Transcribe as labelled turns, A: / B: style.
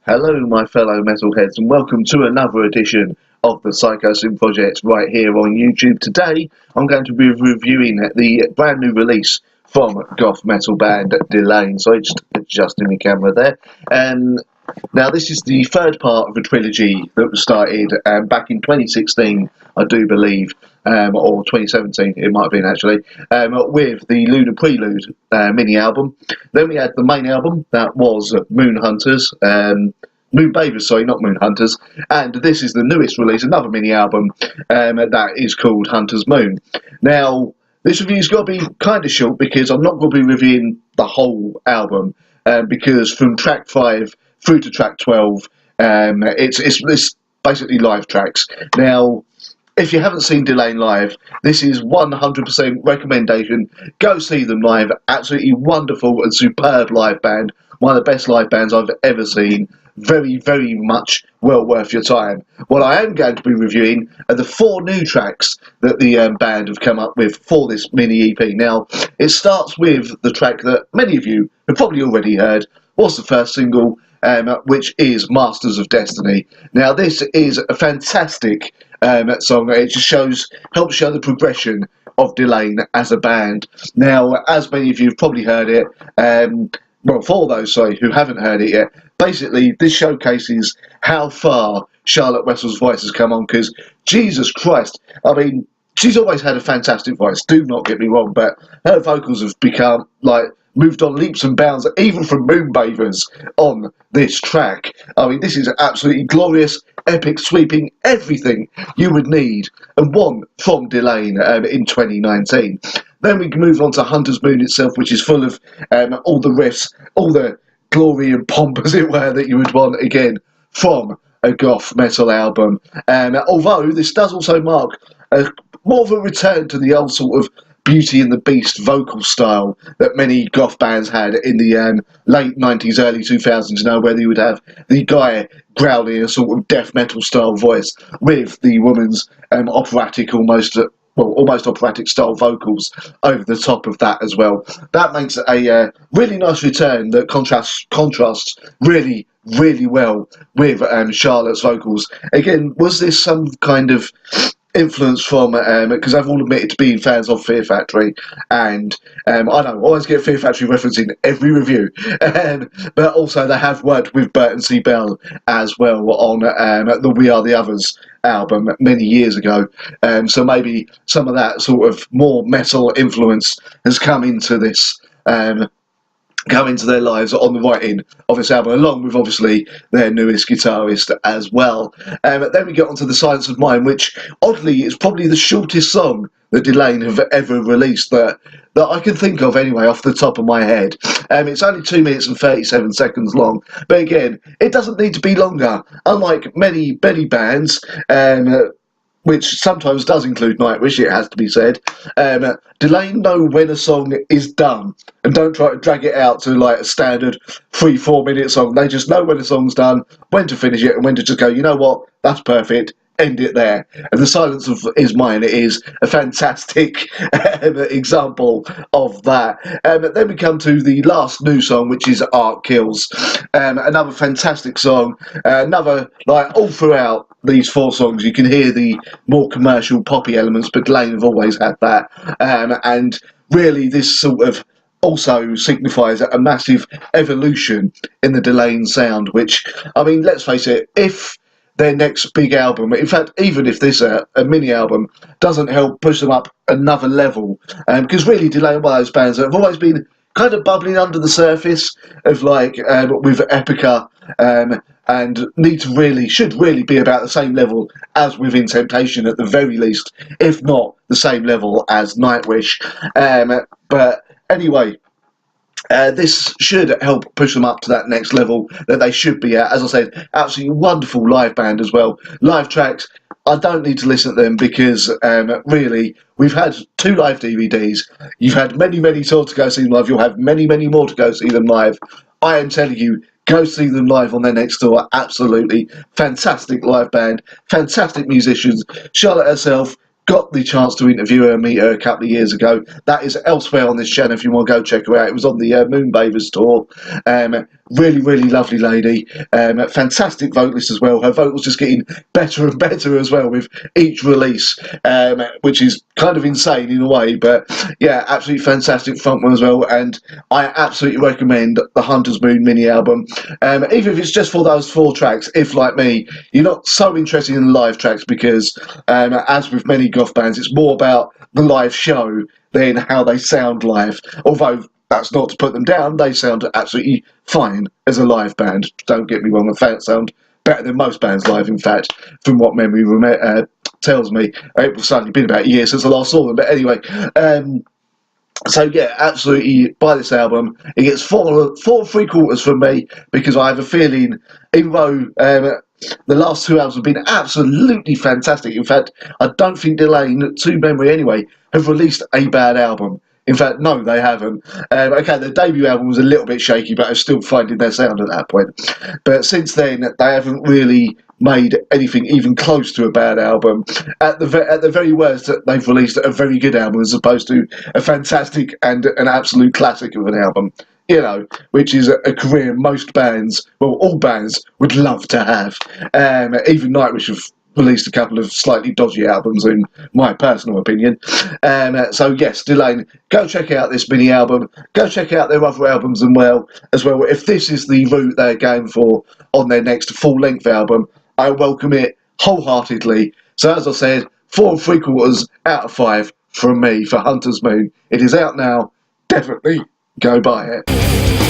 A: Hello, my fellow metalheads, and welcome to another edition of the Psychosin Project right here on YouTube. Today, I'm going to be reviewing the brand new release from goth metal band Delain. So, just adjusting the camera there. Now, this is the third part of a trilogy that was started back in 2016, I do believe, or 2017, it might have been actually, with the Lunar Prelude mini album. Then we had the main album, that was Moon Hunters, Moon Bathers, sorry, not Moon Hunters. And this is the newest release, another mini album that is called Hunter's Moon. Now, this review's got to be kind of short because I'm not going to be reviewing the whole album because from track 5 through to track 12, it's basically live tracks. Now, if you haven't seen Delain live, this is 100% recommendation. Go see them live. Absolutely wonderful and superb live band. One of the best live bands I've ever seen. Very, very much well worth your time. What I am going to be reviewing are the 4 new tracks that the band have come up with for this mini EP. Now, it starts with the track that many of you have probably already heard. Was the first single, which is Masters of Destiny. Now, this is a fantastic song. It just helps show the progression of Delain as a band. Now, as many of you have probably heard it, well, for those, sorry, who haven't heard it yet, basically, this showcases how far Charlotte Wessels' voice has come on, because, Jesus Christ, I mean, she's always had a fantastic voice, do not get me wrong, but her vocals have become, like, moved on leaps and bounds, even from Moon Bathers on this track. I mean, this is absolutely glorious, epic, sweeping, everything you would need and want from Delain in 2019. Then we can move on to Hunter's Moon itself, which is full of all the riffs, all the glory and pomp, as it were, that you would want, again, from a goth metal album. Although this does also mark more of a return to the old sort of Beauty and the Beast vocal style that many goth bands had in the late 90s, early 2000s, you know, where you would have the guy growling a sort of death metal style voice with the woman's operatic, almost operatic style vocals over the top of that as well. That makes a really nice return that contrasts really, really well with Charlotte's vocals. Again, was this some kind of influence from, because I've all admitted to being fans of Fear Factory, and I know I always get Fear Factory reference in every review, but also they have worked with Burton C. Bell as well on the We Are the Others album many years ago, so maybe some of that sort of more metal influence has come into this, come into their lives on the writing of this album, along with obviously their newest guitarist as well. Then we get onto The Silence of Mine, which oddly is probably the shortest song that Delain have ever released that I can think of anyway off the top of my head. It's only 2 minutes and 37 seconds long, but again, it doesn't need to be longer. Unlike many bands, which sometimes does include Nightwish, it has to be said, Delain know when a song is done and don't try to drag it out to like a standard 3-4 minute song. They just know when a song's done, when to finish it, and when to just go, you know what, that's perfect, end it there. And The Silence of Is Mine is a fantastic example of that. Then we come to the last new song, which is Art Kills. Another fantastic song, another, like, all throughout these 4 songs you can hear the more commercial poppy elements, but Delain have always had that, and really this sort of also signifies a massive evolution in the Delain sound, which, I mean, let's face it, if their next big album, in fact, even if this a mini album doesn't help push them up another level, because really Delain are one of those bands that have always been kind of bubbling under the surface of, like, with Epica, and should really be about the same level as Within Temptation at the very least, if not the same level as Nightwish. But anyway, this should help push them up to that next level that they should be at. As I said, absolutely wonderful live band as well. Live tracks, I don't need to listen to them because really, we've had 2 live DVDs. You've had many, many tours to go see them live. You'll have many, many more to go see them live. I am telling you, go see them live on their next tour. Absolutely fantastic live band, fantastic musicians. Charlotte herself, got the chance to interview her and meet her a couple of years ago. That is elsewhere on this channel if you want to go check her out. It was on the Moon Bathers tour. Really, really lovely lady. Fantastic vocalist as well. Her vocals just getting better and better as well with each release, which is kind of insane in a way. But yeah, absolutely fantastic frontman as well. And I absolutely recommend the Hunter's Moon mini album, even if it's just for those 4 tracks. If, like me, you're not so interested in the live tracks, because as with many goth bands, it's more about the live show than how they sound live. Although that's not to put them down, they sound absolutely fine as a live band. Don't get me wrong, they sound better than most bands live, in fact, from what memory tells me. It's only been about a year since I last saw them, but anyway. So yeah, absolutely buy this album. It gets 4.75 from me, because I have a feeling, even though the last 2 albums have been absolutely fantastic. In fact, I don't think Delain, to memory anyway, have released a bad album. In fact, no, they haven't. Okay, their debut album was a little bit shaky, but I was still finding their sound at that point. But since then, they haven't really made anything even close to a bad album. At the very worst, they've released a very good album as opposed to a fantastic and an absolute classic of an album. You know, which is a career most bands, well, all bands would love to have. Even Nightwish have released a couple of slightly dodgy albums, in my personal opinion. So yes, Delain, go check out this mini album. Go check out their other albums as well. If this is the route they're going for on their next full-length album, I welcome it wholeheartedly. So as I said, 4.75 out of 5 from me for Hunter's Moon. It is out now. Definitely go buy it.